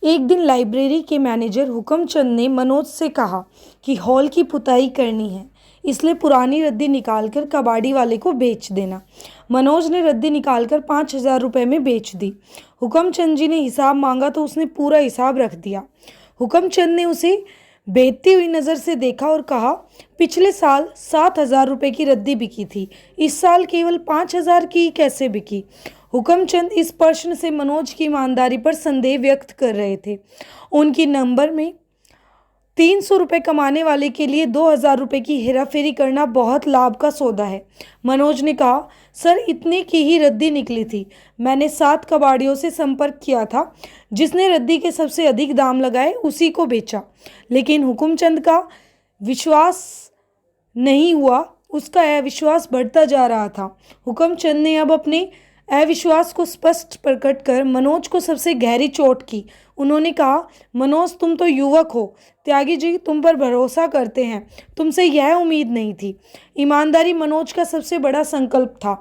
एक दिन लाइब्रेरी के मैनेजर हुक्मचंद ने मनोज से कहा कि हॉल की पुताई करनी है, इसलिए पुरानी रद्दी निकालकर कबाड़ी वाले को बेच देना। मनोज ने रद्दी निकालकर 5,000 रुपये में बेच दी। हुक्मचंद जी ने हिसाब मांगा तो उसने पूरा हिसाब रख दिया। हुक्मचंद ने उसे बेचती हुई नज़र से देखा और कहा, पिछले साल 7,000 रुपये की रद्दी बिकी थी, इस साल केवल 5,000 की कैसे बिकी? हुक्मचंद इस प्रश्न से मनोज की ईमानदारी पर संदेह व्यक्त कर रहे थे। उनकी नंबर में 300 रुपये कमाने वाले के लिए 2,000 रुपये की हेराफेरी करना बहुत लाभ का सौदा है। मनोज ने कहा, सर इतने की ही रद्दी निकली थी। मैंने 7 कबाड़ियों से संपर्क किया था, जिसने रद्दी के सबसे अधिक दाम लगाए उसी को बेचा, लेकिन हुक्मचंद का विश्वास नहीं हुआ। उसका अविश्वास बढ़ता जा रहा था। हुक्मचंद ने अब अपने अविश्वास को स्पष्ट प्रकट कर मनोज को सबसे गहरी चोट की। उन्होंने कहा, मनोज तुम तो युवक हो, त्यागी जी तुम पर भरोसा करते हैं, तुमसे यह उम्मीद नहीं थी। ईमानदारी मनोज का सबसे बड़ा संकल्प था,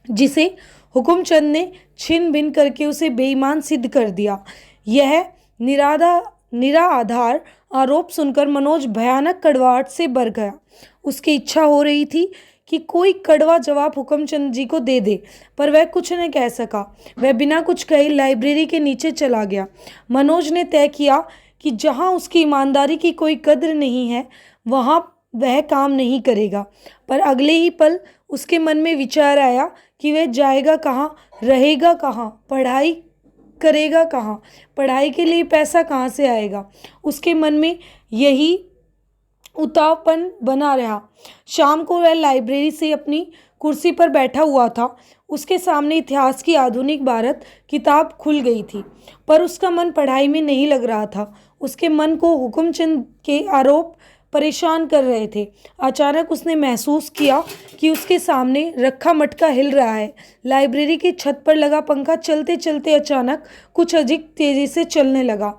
जिसे हुक्मचंद ने छिन भिन करके उसे बेईमान सिद्ध कर दिया। यह निरा आधार आरोप सुनकर मनोज भयानक कड़वाहट से भर गया। उसकी इच्छा हो रही थी कि कोई कड़वा जवाब हुक्मचंद जी को दे दे, पर वह कुछ न कह सका। वह बिना कुछ कहे लाइब्रेरी के नीचे चला गया। मनोज ने तय किया कि जहां उसकी ईमानदारी की कोई कद्र नहीं है, वहां वह काम नहीं करेगा। पर अगले ही पल उसके मन में विचार आया कि वह जाएगा कहाँ, रहेगा कहाँ, पढ़ाई करेगा कहाँ, पढ़ाई के लिए पैसा कहाँ से आएगा। उसके मन में यही उतावपन बना रहा। शाम को वह लाइब्रेरी से अपनी कुर्सी पर बैठा हुआ था। उसके सामने इतिहास की आधुनिक भारत किताब खुल गई थी, पर उसका मन पढ़ाई में नहीं लग रहा था। उसके मन को हुक्मचंद के आरोप परेशान कर रहे थे। अचानक उसने महसूस किया कि उसके सामने रखा मटका हिल रहा है। लाइब्रेरी की छत पर लगा पंखा चलते चलते अचानक कुछ अधिक तेजी से चलने लगा।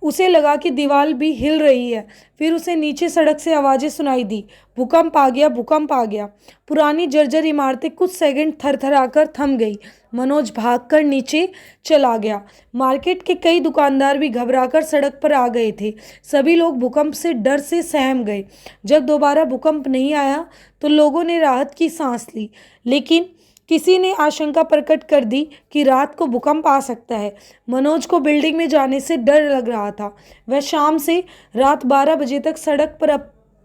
उसे लगा कि दीवार भी हिल रही है। फिर उसे नीचे सड़क से आवाज़ें सुनाई दी, भूकंप आ गया, भूकंप आ गया। पुरानी जर्जर इमारतें कुछ सेकंड थरथराकर थम गई। मनोज भागकर नीचे चला गया। मार्केट के कई दुकानदार भी घबराकर सड़क पर आ गए थे। सभी लोग भूकंप से डर से सहम गए। जब दोबारा भूकंप नहीं आया तो लोगों ने राहत की सांस ली, लेकिन किसी ने आशंका प्रकट कर दी कि रात को भूकंप आ सकता है। मनोज को बिल्डिंग में जाने से डर लग रहा था। वह शाम से रात 12 बजे तक सड़क पर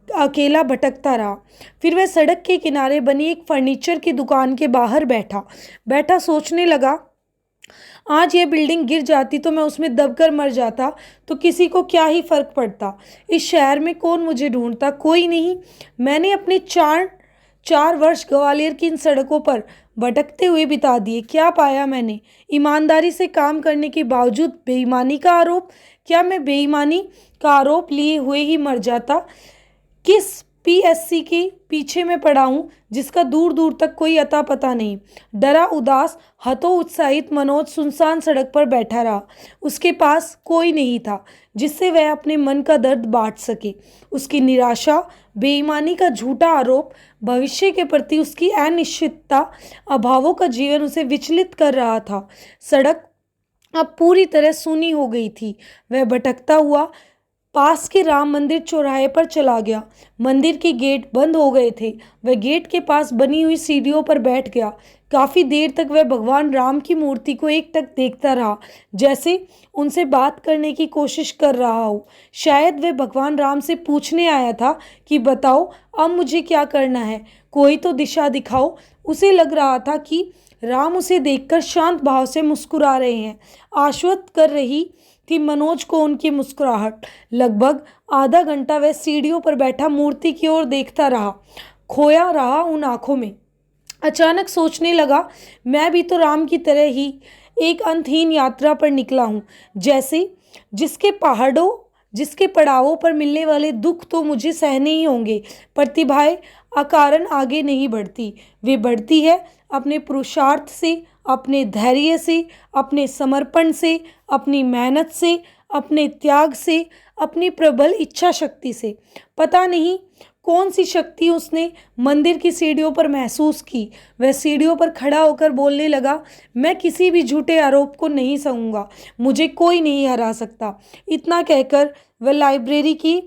अकेला भटकता रहा। फिर वह सड़क के किनारे बनी एक फर्नीचर की दुकान के बाहर बैठा सोचने लगा, आज यह बिल्डिंग गिर जाती तो मैं उसमें दबकर मर जाता तो किसी को क्या ही फर्क पड़ता। इस शहर में कौन मुझे ढूंढता? कोई नहीं। मैंने अपने चार वर्ष ग्वालियर की इन सड़कों पर भटकते हुए बिता दिए। क्या पाया मैंने? ईमानदारी से काम करने के बावजूद बेईमानी का आरोप। क्या मैं बेईमानी का आरोप लिए हुए ही मर जाता? किस पीएससी के पीछे मैं पड़ा हूँ, जिसका दूर दूर तक कोई अता पता नहीं। डरा उदास हतोत्साहित मनोज सुनसान सड़क पर बैठा रहा। उसके पास कोई नहीं था जिससे वह अपने मन का दर्द बांट सके। उसकी निराशा, बेईमानी का झूठा आरोप, भविष्य के प्रति उसकी अनिश्चितता, अभावों का जीवन उसे विचलित कर रहा था। सड़क अब पूरी तरह सूनी हो गई थी। वह भटकता हुआ पास के राम मंदिर चौराहे पर चला गया। मंदिर के गेट बंद हो गए थे। वह गेट के पास बनी हुई सीढ़ियों पर बैठ गया। काफी देर तक वह भगवान राम की मूर्ति को एकटक देखता रहा, जैसे उनसे बात करने की कोशिश कर रहा हो। शायद वह भगवान राम से पूछने आया था कि बताओ अब मुझे क्या करना है, कोई तो दिशा दिखाओ। उसे लग रहा था कि राम उसे देखकर शांत भाव से मुस्कुरा रहे हैं। आश्वस्त कर रही थी मनोज को उनकी मुस्कुराहट। लगभग आधा घंटा वह सीढ़ियों पर बैठा मूर्ति की ओर देखता रहा, खोया रहा उन आंखों में। अचानक सोचने लगा, मैं भी तो राम की तरह ही एक अंतहीन यात्रा पर निकला हूँ, जैसे जिसके पड़ावों पर मिलने वाले दुख तो मुझे सहने ही होंगे। प्रतिभाएं अकारण आगे नहीं बढ़ती, वे बढ़ती है अपने पुरुषार्थ से, अपने धैर्य से, अपने समर्पण से, अपनी मेहनत से, अपने त्याग से, अपनी प्रबल इच्छा शक्ति से। पता नहीं कौन सी शक्ति उसने मंदिर की सीढ़ियों पर महसूस की। वह सीढ़ियों पर खड़ा होकर बोलने लगा, मैं किसी भी झूठे आरोप को नहीं सहूँगा, मुझे कोई नहीं हरा सकता। इतना कहकर वह लाइब्रेरी की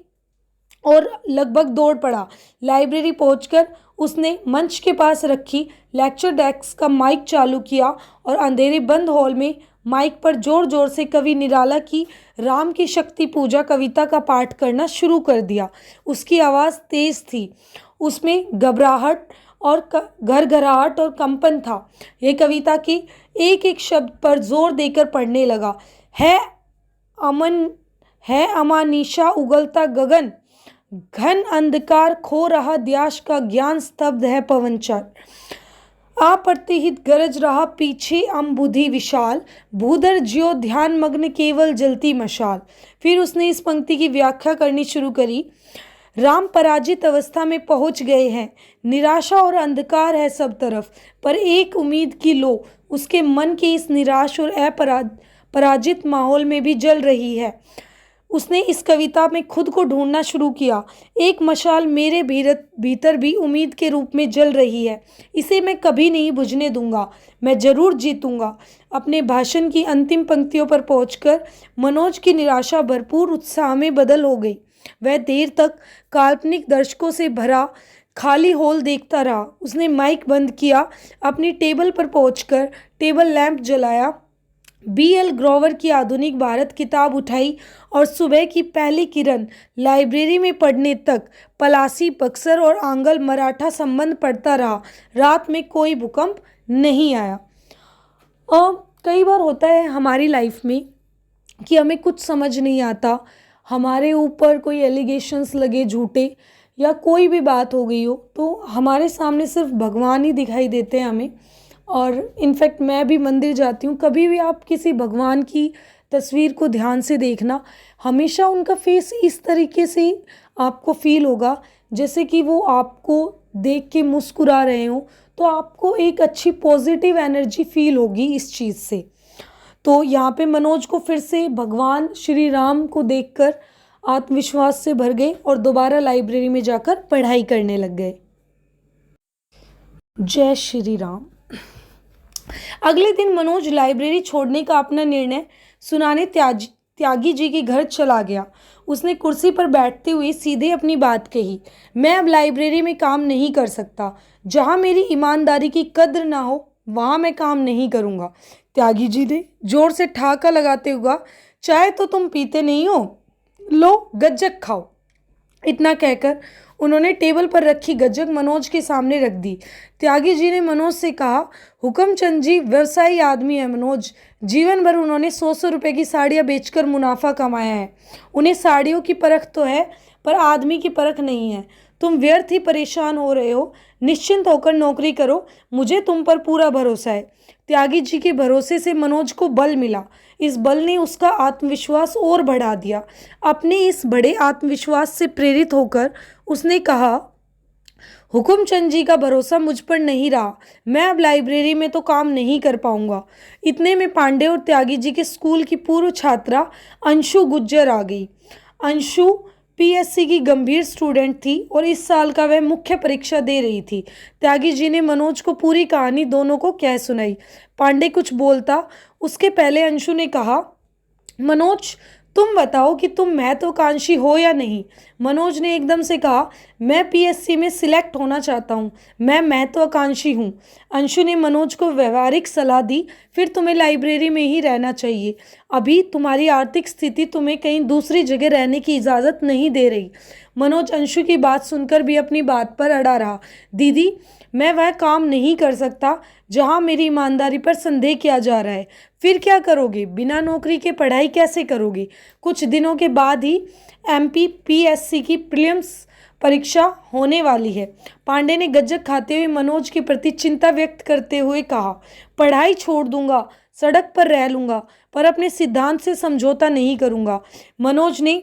और लगभग दौड़ पड़ा। लाइब्रेरी पहुंचकर उसने मंच के पास रखी लेक्चर डेस्क का माइक चालू किया और अंधेरे बंद हॉल में माइक पर जोर जोर से कवि निराला की राम की शक्ति पूजा कविता का पाठ करना शुरू कर दिया। उसकी आवाज़ तेज थी, उसमें घबराहट और घरघराहट और कंपन था। यह कविता की एक एक शब्द पर जोर देकर पढ़ने लगा। है अमन है अमानिशा उगलता गगन, घन अंधकार खो रहा द्याश का ज्ञान, स्तब्ध है पवनचर, अप्रतिहित गरज रहा पीछे अम्बुधि विशाल, भूधर ज्यो ध्यान मग्न केवल जलती मशाल। फिर उसने इस पंक्ति की व्याख्या करनी शुरू करी। राम पराजित अवस्था में पहुंच गए हैं, निराशा और अंधकार है सब तरफ, पर एक उम्मीद की लो उसके मन के इस निराश और पराजित माहौल में भी जल रही है। उसने इस कविता में खुद को ढूंढना शुरू किया। एक मशाल मेरे भीतर भी उम्मीद के रूप में जल रही है, इसे मैं कभी नहीं बुझने दूंगा, मैं जरूर जीतूंगा। अपने भाषण की अंतिम पंक्तियों पर पहुंचकर मनोज की निराशा भरपूर उत्साह में बदल हो गई। वह देर तक काल्पनिक दर्शकों से भरा खाली हॉल देखता रहा। उसने माइक बंद किया, अपनी टेबल पर पहुंचकर टेबल लैंप जलाया, B.L. ग्रोवर की आधुनिक भारत किताब उठाई और सुबह की पहली किरण लाइब्रेरी में पढ़ने तक पलासी, बक्सर और आंगल मराठा संबंध पढ़ता रहा। रात में कोई भूकंप नहीं आया। और कई बार होता है हमारी लाइफ में कि हमें कुछ समझ नहीं आता, हमारे ऊपर कोई एलिगेशंस लगे झूठे या कोई भी बात हो गई हो, तो हमारे सामने सिर्फ भगवान ही दिखाई देते हैं हमें। और इनफैक्ट मैं भी मंदिर जाती हूँ, कभी भी आप किसी भगवान की तस्वीर को ध्यान से देखना, हमेशा उनका फेस इस तरीके से आपको फील होगा जैसे कि वो आपको देख के मुस्कुरा रहे हो, तो आपको एक अच्छी पॉजिटिव एनर्जी फील होगी इस चीज़ से। तो यहाँ पे मनोज को फिर से भगवान श्री राम को देखकर आत्मविश्वास से भर गए और दोबारा लाइब्रेरी में जाकर पढ़ाई करने लग गए। जय श्री राम। अगले दिन मनोज लाइब्रेरी छोड़ने का अपना निर्णय सुनाने त्यागी जी के घर चला गया। उसने कुर्सी पर बैठते हुए सीधे अपनी बात कही, मैं अब लाइब्रेरी में काम नहीं कर सकता। जहां मेरी ईमानदारी की कद्र ना हो वहां मैं काम नहीं करूंगा। त्यागी जी ने जोर से ठहाका लगाते हुआ, चाय तो तुम पीते नहीं हो, लो गज्जक खाओ। इतना कहकर उन्होंने टेबल पर रखी गज्जक मनोज के सामने रख दी। त्यागी जी ने मनोज से कहा, हुक्मचंद जी व्यवसायी आदमी है मनोज, जीवन भर उन्होंने 100 रुपए की साड़ियाँ बेचकर मुनाफा कमाया है। उन्हें साड़ियों की परख तो है पर आदमी की परख नहीं है। तुम व्यर्थ ही परेशान हो रहे हो, निश्चिंत होकर नौकरी करो, मुझे तुम पर पूरा भरोसा है। त्यागी जी के भरोसे से मनोज को बल मिला। इस बल ने उसका आत्मविश्वास और बढ़ा दिया। अपने इस बड़े आत्मविश्वास से प्रेरित होकर उसने कहा, हुकुमचंद जी का भरोसा मुझ पर नहीं रहा, मैं अब लाइब्रेरी में तो काम नहीं कर पाऊंगा। इतने में पांडे और त्यागी जी के स्कूल की पूर्व छात्रा अंशु गुज्जर आ गई। अंशु पीएससी की गंभीर स्टूडेंट थी और इस साल का वह मुख्य परीक्षा दे रही थी। त्यागी जी ने मनोज को पूरी कहानी दोनों को कह सुनाई। पांडे कुछ बोलता उसके पहले अंशु ने कहा, मनोज तुम बताओ कि तुम महत्वाकांक्षी हो या नहीं। मनोज ने एकदम से कहा, मैं पीएससी में सिलेक्ट होना चाहता हूँ, मैं महत्वाकांक्षी हूँ। अंशु ने मनोज को व्यवहारिक सलाह दी, फिर तुम्हें लाइब्रेरी में ही रहना चाहिए, अभी तुम्हारी आर्थिक स्थिति तुम्हें कहीं दूसरी जगह रहने की इजाज़त नहीं दे रही। मनोज अंशु की बात सुनकर भी अपनी बात पर अड़ा रहा। दीदी मैं वह काम नहीं कर सकता जहां मेरी ईमानदारी पर संदेह किया जा रहा है। फिर क्या करोगे? बिना नौकरी के पढ़ाई कैसे करोगे? कुछ दिनों के बाद ही MPPSC की प्रीलिम्स परीक्षा होने वाली है। पांडे ने गज्जक खाते हुए मनोज के प्रति चिंता व्यक्त करते हुए कहा, पढ़ाई छोड़ दूंगा, सड़क पर रह लूंगा, पर अपने सिद्धांत से समझौता नहीं करूंगा। मनोज ने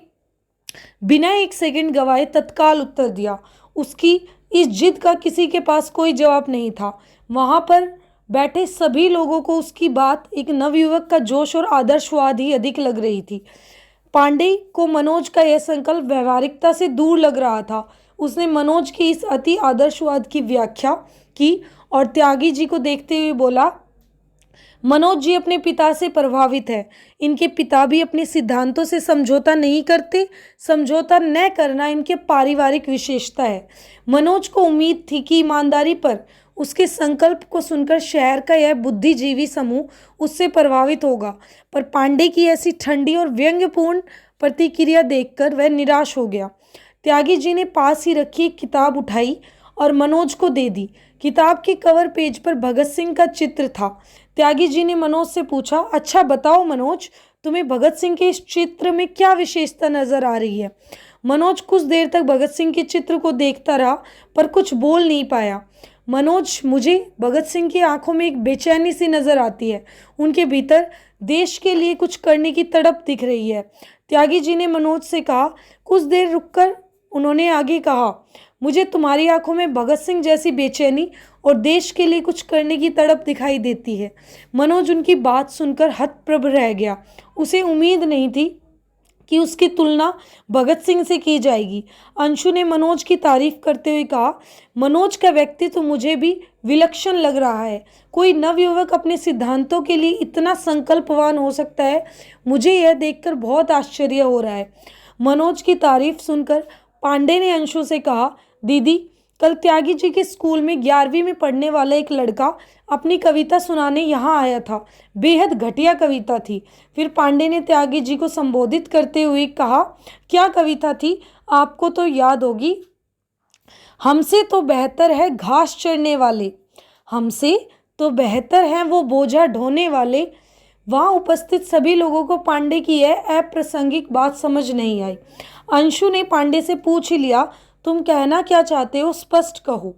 बिना एक सेकंड गवाए तत्काल उत्तर दिया। उसकी इस जिद का किसी के पास कोई जवाब नहीं था। वहां पर बैठे सभी लोगों को उसकी बात एक नवयुवक का जोश और आदर्शवाद ही अधिक लग रही थी। पांडे को मनोज का यह संकल्प व्यवहारिकता से दूर लग रहा था। उसने मनोज की इस अति आदर्शवाद की व्याख्या की और त्यागी जी को देखते हुए बोला, मनोज जी अपने पिता से प्रभावित है। इनके पिता भी अपने सिद्धांतों से समझौता नहीं करते। समझौता न करना इनके पारिवारिक विशेषता है। मनोज को उम्मीद थी कि ईमानदारी पर उसके संकल्प को सुनकर शहर का यह बुद्धिजीवी समूह उससे प्रभावित होगा, पर पांडे की ऐसी ठंडी और व्यंग्यपूर्ण प्रतिक्रिया देखकर वह निराश हो गया। त्यागी जी ने पास ही रखी एक किताब उठाई और मनोज को दे दी। किताब के कवर पेज पर भगत सिंह का चित्र था। त्यागी जी ने मनोज से पूछा, अच्छा बताओ मनोज, तुम्हें भगत सिंह के इस चित्र में क्या विशेषता नजर आ रही है? मनोज कुछ देर तक भगत सिंह के चित्र को देखता रहा पर कुछ बोल नहीं पाया। मनोज, मुझे भगत सिंह की आंखों में एक बेचैनी सी नजर आती है। उनके भीतर देश के लिए कुछ करने की तड़प दिख रही है। त्यागी जी ने मनोज से कहा। कुछ देर रुककर उन्होंने आगे कहा, मुझे तुम्हारी आंखों में भगत सिंह जैसी बेचैनी और देश के लिए कुछ करने की तड़प दिखाई देती है। मनोज उनकी बात सुनकर हतप्रभ रह गया। उसे उम्मीद नहीं थी कि उसकी तुलना भगत सिंह से की जाएगी। अंशु ने मनोज की तारीफ करते हुए कहा, मनोज का व्यक्तित्व मुझे भी विलक्षण लग रहा है। कोई नवयुवक अपने सिद्धांतों के लिए इतना संकल्पवान हो सकता है, मुझे यह देखकर बहुत आश्चर्य हो रहा है। मनोज की तारीफ सुनकर पांडे ने अंशु से कहा, दीदी, कल त्यागी जी के स्कूल में 11वीं में पढ़ने वाला एक लड़का अपनी कविता सुनाने यहाँ आया था। बेहद घटिया कविता थी। फिर पांडे ने त्यागी जी को संबोधित करते हुए कहा, क्या कविता थी? आपको तो याद होगी। हमसे तो बेहतर है घास चरने वाले, हमसे तो बेहतर हैं वो बोझा ढोने वाले। वहां उपस्थित सभी लोगों को पांडे की यह अप्रासंगिक बात समझ नहीं आई। अंशु ने पांडे से पूछ ही लिया, तुम कहना क्या चाहते हो, स्पष्ट कहो।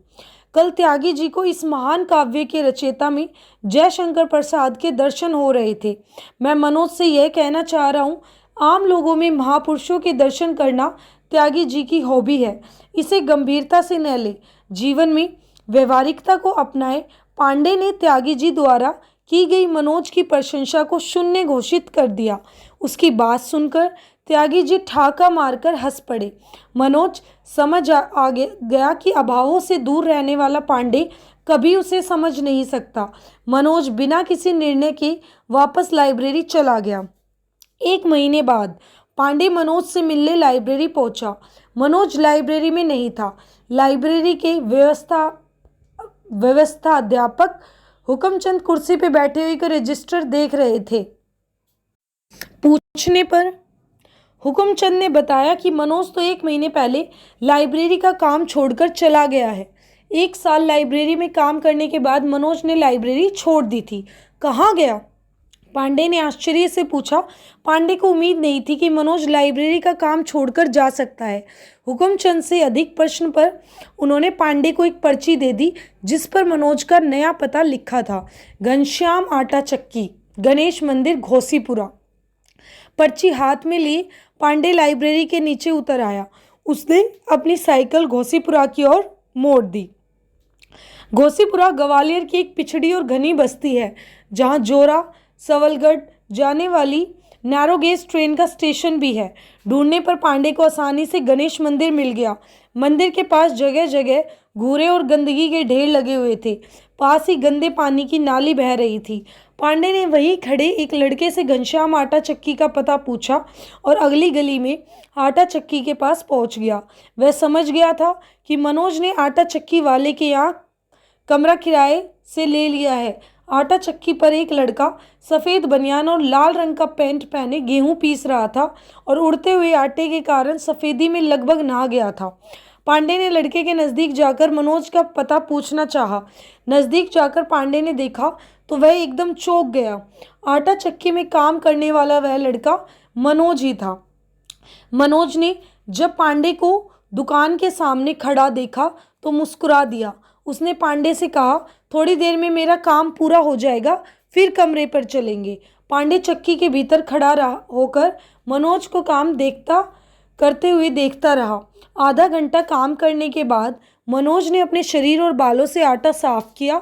कल त्यागी जी को इस महान काव्य के रचयिता में जयशंकर प्रसाद के दर्शन हो रहे थे। मैं मनोज से यह कहना चाह रहा हूँ, आम लोगों में महापुरुषों के दर्शन करना त्यागी जी की हॉबी है। इसे गंभीरता से न ले, जीवन में व्यवहारिकता को अपनाए। पांडे ने त्यागी जी द्वारा की गई मनोज की प्रशंसा को शून्य घोषित कर दिया। उसकी बात सुनकर त्यागी जी ठाका मारकर हंस पड़े। मनोज समझ आ गया कि अभावों से दूर रहने वाला पांडे कभी उसे समझ नहीं सकता। मनोज बिना किसी निर्णय के वापस लाइब्रेरी चला गया। 1 महीने बाद पांडे मनोज से मिलने लाइब्रेरी पहुंचा। मनोज लाइब्रेरी में नहीं था। लाइब्रेरी के व्यवस्था अध्यापक हुक्मचंद कुर्सी पे बैठे हुए रजिस्टर देख रहे थे। पूछने पर हुक्मचंद ने बताया कि मनोज तो 1 महीने पहले लाइब्रेरी का काम छोड़कर चला गया है। 1 साल लाइब्रेरी में काम करने के बाद मनोज ने लाइब्रेरी छोड़ दी थी। कहाँ गया? पांडे ने आश्चर्य से पूछा। पांडे को उम्मीद नहीं थी कि मनोज लाइब्रेरी का काम छोड़कर जा सकता है। हुक्मचंद से अधिक प्रश्न पर उन्होंने पांडे को एक पर्ची दे दी जिस पर मनोज का नया पता लिखा था, घनश्याम आटा चक्की, गणेश मंदिर, घोसीपुरा। पर्ची हाथ में लिए पांडे लाइब्रेरी के नीचे उतर आया। उसने अपनी साइकिल घोसीपुरा की ओर मोड़ दी। घोसीपुरा ग्वालियर की एक पिछड़ी और घनी बस्ती है जहां जोरा सवलगढ़ जाने वाली नैरोगेज ट्रेन का स्टेशन भी है। ढूंढने पर पांडे को आसानी से गणेश मंदिर मिल गया। मंदिर के पास जगह जगह घूरे और गंदगी के ढेर लगे हुए थे। पास ही गंदे पानी की नाली बह रही थी। पांडे ने वहीं खड़े एक लड़के से घनश्याम आटा चक्की का पता पूछा और अगली गली में आटा चक्की के पास पहुंच गया। वह समझ गया था कि मनोज ने आटा चक्की वाले के यहाँ कमरा किराए से ले लिया है। आटा चक्की पर एक लड़का सफ़ेद बनियान और लाल रंग का पैंट पहने गेहूं पीस रहा था और उड़ते हुए आटे के कारण सफ़ेदी में लगभग नहा गया था। पांडे ने लड़के के नज़दीक जाकर मनोज का पता पूछना चाहा। नज़दीक जाकर पांडे ने देखा तो वह एकदम चौंक गया। आटा चक्की में काम करने वाला वह लड़का मनोज ही था। मनोज ने जब पांडे को दुकान के सामने खड़ा देखा तो मुस्कुरा दिया। उसने पांडे से कहा, थोड़ी देर में मेरा काम पूरा हो जाएगा, फिर कमरे पर चलेंगे। पांडे चक्की के भीतर खड़ा होकर मनोज को काम करते हुए देखता रहा। आधा घंटा काम करने के बाद मनोज ने अपने शरीर और बालों से आटा साफ किया।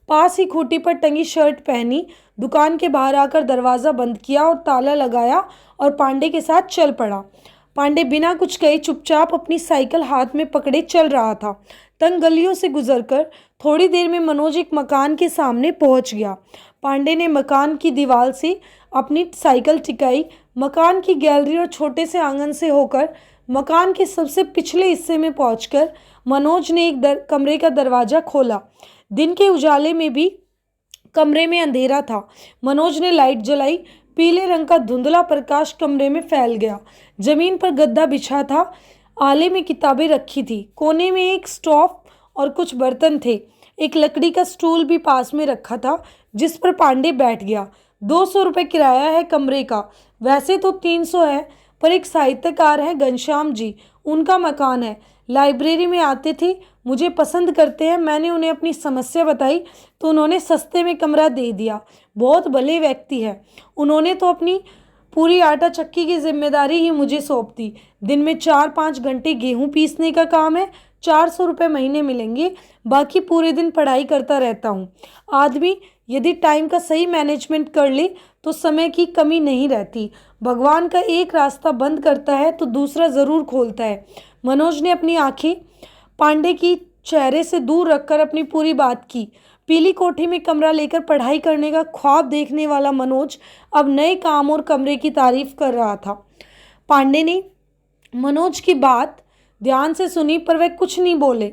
पास ही खूंटी पर टंगी शर्ट पहनी, दुकान के बाहर आकर दरवाज़ा बंद किया और ताला लगाया और पांडे के साथ चल पड़ा। पांडे बिना कुछ कहे चुपचाप अपनी साइकिल हाथ में पकड़े चल रहा था। तंग गलियों से गुजरकर थोड़ी देर में मनोज एक मकान के सामने पहुंच गया। पांडे ने मकान की दीवार से अपनी साइकिल टिकाई। मकान की गैलरी और छोटे से आंगन से होकर मकान के सबसे पिछले हिस्से में पहुंचकर मनोज ने एक कमरे का दरवाज़ा खोला। दिन के उजाले में भी कमरे में अंधेरा था। मनोज ने लाइट जलाई। पीले रंग का धुंधला प्रकाश कमरे में फैल गया। जमीन पर गद्दा बिछा था। आले में किताबें रखी थी। कोने में एक स्टोव और कुछ बर्तन थे। एक लकड़ी का स्टूल भी पास में रखा था जिस पर पांडे बैठ गया। 200 रुपये किराया है कमरे का। वैसे तो 300 है, पर एक साहित्यकार है घनश्याम जी, उनका मकान है, लाइब्रेरी में आते थे, मुझे पसंद करते हैं। मैंने उन्हें अपनी समस्या बताई तो उन्होंने सस्ते में कमरा दे दिया। बहुत भले व्यक्ति है। उन्होंने तो अपनी पूरी आटा चक्की की जिम्मेदारी ही मुझे सौंप दी। दिन में 4-5 घंटे गेहूं पीसने का काम है। 400 रुपये महीने मिलेंगे। बाकी पूरे दिन पढ़ाई करता रहता हूँ। आदमी यदि टाइम का सही मैनेजमेंट कर ले तो समय की कमी नहीं रहती। भगवान का एक रास्ता बंद करता है तो दूसरा ज़रूर खोलता है। मनोज ने अपनी आंखें पांडे की चेहरे से दूर रखकर अपनी पूरी बात की। पीली कोठी में कमरा लेकर पढ़ाई करने का ख्वाब देखने वाला मनोज अब नए काम और कमरे की तारीफ कर रहा था। पांडे ने मनोज की बात ध्यान से सुनी पर वह कुछ नहीं बोले।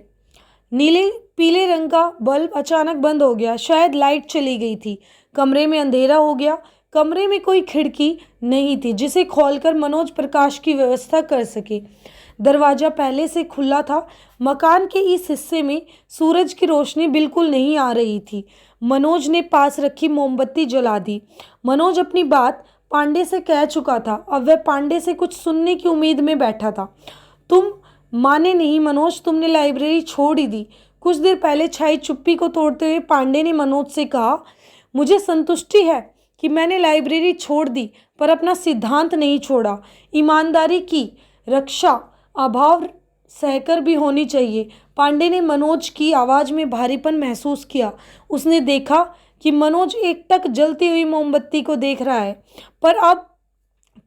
नीले पीले रंग का बल्ब अचानक बंद हो गया। शायद लाइट चली गई थी। कमरे में अंधेरा हो गया। कमरे में कोई खिड़की नहीं थी जिसे खोलकर मनोज प्रकाश की व्यवस्था कर सके। दरवाज़ा पहले से खुला था। मकान के इस हिस्से में सूरज की रोशनी बिल्कुल नहीं आ रही थी। मनोज ने पास रखी मोमबत्ती जला दी। मनोज अपनी बात पांडे से कह चुका था। अब वह पांडे से कुछ सुनने की उम्मीद में बैठा था। तुम माने नहीं मनोज, तुमने लाइब्रेरी छोड़ ही दी। कुछ देर पहले छाई चुप्पी को तोड़ते हुए पांडे ने मनोज से कहा, मुझे संतुष्टि है कि मैंने लाइब्रेरी छोड़ दी पर अपना सिद्धांत नहीं छोड़ा। ईमानदारी की रक्षा अभाव सहकर भी होनी चाहिए। पांडे ने मनोज की आवाज़ में भारीपन महसूस किया। उसने देखा कि मनोज एकटक जलती हुई मोमबत्ती को देख रहा है। पर अब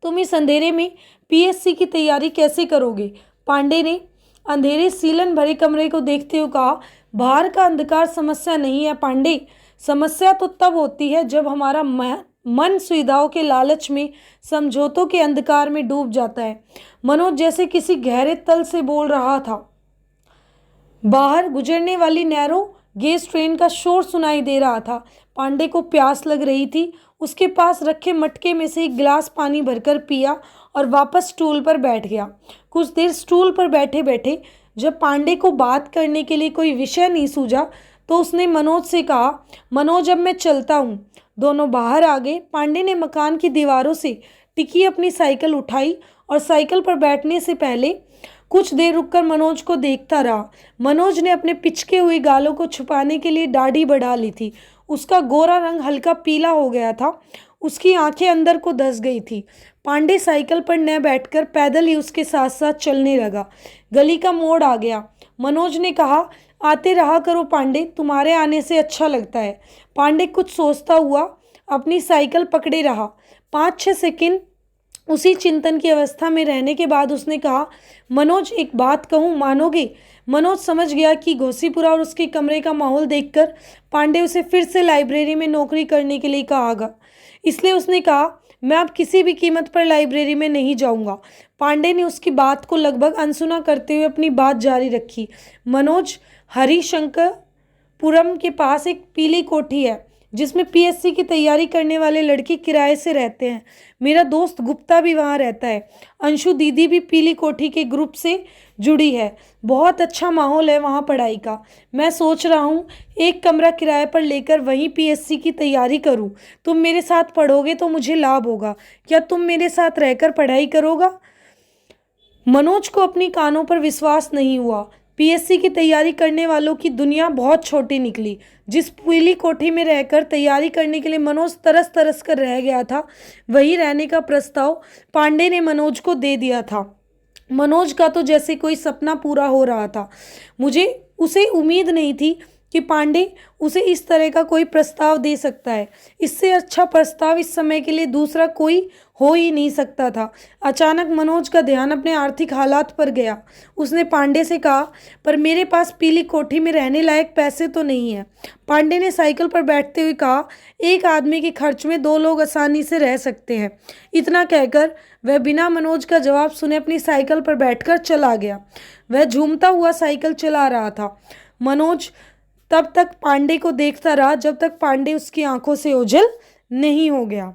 तुम इस अंधेरे में पीएससी की तैयारी कैसे करोगे? पांडे ने अंधेरे सीलन भरे कमरे को देखते हुए कहा, बाहर का अंधकार समस्या नहीं है पांडे। समस्या तो तब होती है जब हमारा मन सुविधाओं के लालच में समझौतों के अंधकार में डूब जाता है। मनोज जैसे किसी गहरे तल से बोल रहा था। बाहर गुजरने वाली नैरो गेज ट्रेन का शोर सुनाई दे रहा था। पांडे को प्यास लग रही थी। उसके पास रखे मटके में से एक गिलास पानी भरकर पिया और वापस स्टूल पर बैठ गया। कुछ देर स्टूल पर बैठे बैठे जब पांडे को बात करने के लिए कोई विषय नहीं सूझा तो उसने मनोज से कहा, मनोज अब मैं चलता हूँ। दोनों बाहर आ गए। पांडे ने मकान की दीवारों से टिकी अपनी साइकिल उठाई और साइकिल पर बैठने से पहले कुछ देर रुककर मनोज को देखता रहा। मनोज ने अपने पिचके हुए गालों को छुपाने के लिए दाढ़ी बढ़ा ली थी। उसका गोरा रंग हल्का पीला हो गया था। उसकी आंखें अंदर को धंस गई थी। पांडे साइकिल पर न बैठकर पैदल ही उसके साथ साथ चलने लगा। गली का मोड़ आ गया। मनोज ने कहा, आते रहा करो पांडे, तुम्हारे आने से अच्छा लगता है। पांडे कुछ सोचता हुआ अपनी साइकिल पकड़े रहा। 5-6 सेकंड उसी चिंतन की अवस्था में रहने के बाद उसने कहा, मनोज एक बात कहूँ, मानोगे? मनोज समझ गया कि घोसीपुरा और उसके कमरे का माहौल देखकर पांडे उसे फिर से लाइब्रेरी में नौकरी करने के लिए कहागा। इसलिए उसने कहा, मैं अब किसी भी कीमत पर लाइब्रेरी में नहीं जाऊंगा। पांडे ने उसकी बात को लगभग अनसुना करते हुए अपनी बात जारी रखी। मनोज, हरिशंकरपुरम के पास एक पीली कोठी है जिसमें पीएससी की तैयारी करने वाले लड़के किराए से रहते हैं। मेरा दोस्त गुप्ता भी वहाँ रहता है। अंशु दीदी भी पीली कोठी के ग्रुप से जुड़ी है। बहुत अच्छा माहौल है वहाँ पढ़ाई का। मैं सोच रहा हूँ एक कमरा किराए पर लेकर वहीं पीएससी की तैयारी करूँ। तुम मेरे साथ पढ़ोगे तो मुझे लाभ होगा। क्या तुम मेरे साथ रहकर पढ़ाई करोगा? मनोज को अपनी कानों पर विश्वास नहीं हुआ। पीएससी की तैयारी करने वालों की दुनिया बहुत छोटी निकली। जिस पीली कोठी में रहकर तैयारी करने के लिए मनोज तरस तरस कर रह गया था, वही रहने का प्रस्ताव पांडे ने मनोज को दे दिया था। मनोज का तो जैसे कोई सपना पूरा हो रहा था। मुझे उसे उम्मीद नहीं थी कि पांडे उसे इस तरह का कोई प्रस्ताव दे सकता है। इससे अच्छा प्रस्ताव इस समय के लिए दूसरा कोई हो ही नहीं सकता था। अचानक मनोज का ध्यान अपने आर्थिक हालात पर गया। उसने पांडे से कहा, पर मेरे पास पीली कोठी में रहने लायक पैसे तो नहीं है। पांडे ने साइकिल पर बैठते हुए कहा, एक आदमी के खर्च में 2 लोग आसानी से रह सकते हैं। इतना कहकर वह बिना मनोज का जवाब सुने अपनी साइकिल पर बैठकर चला गया। वह झूमता हुआ साइकिल चला रहा था। मनोज तब तक पांडे को देखता रहा जब तक पांडे उसकी आंखों से ओझल नहीं हो गया।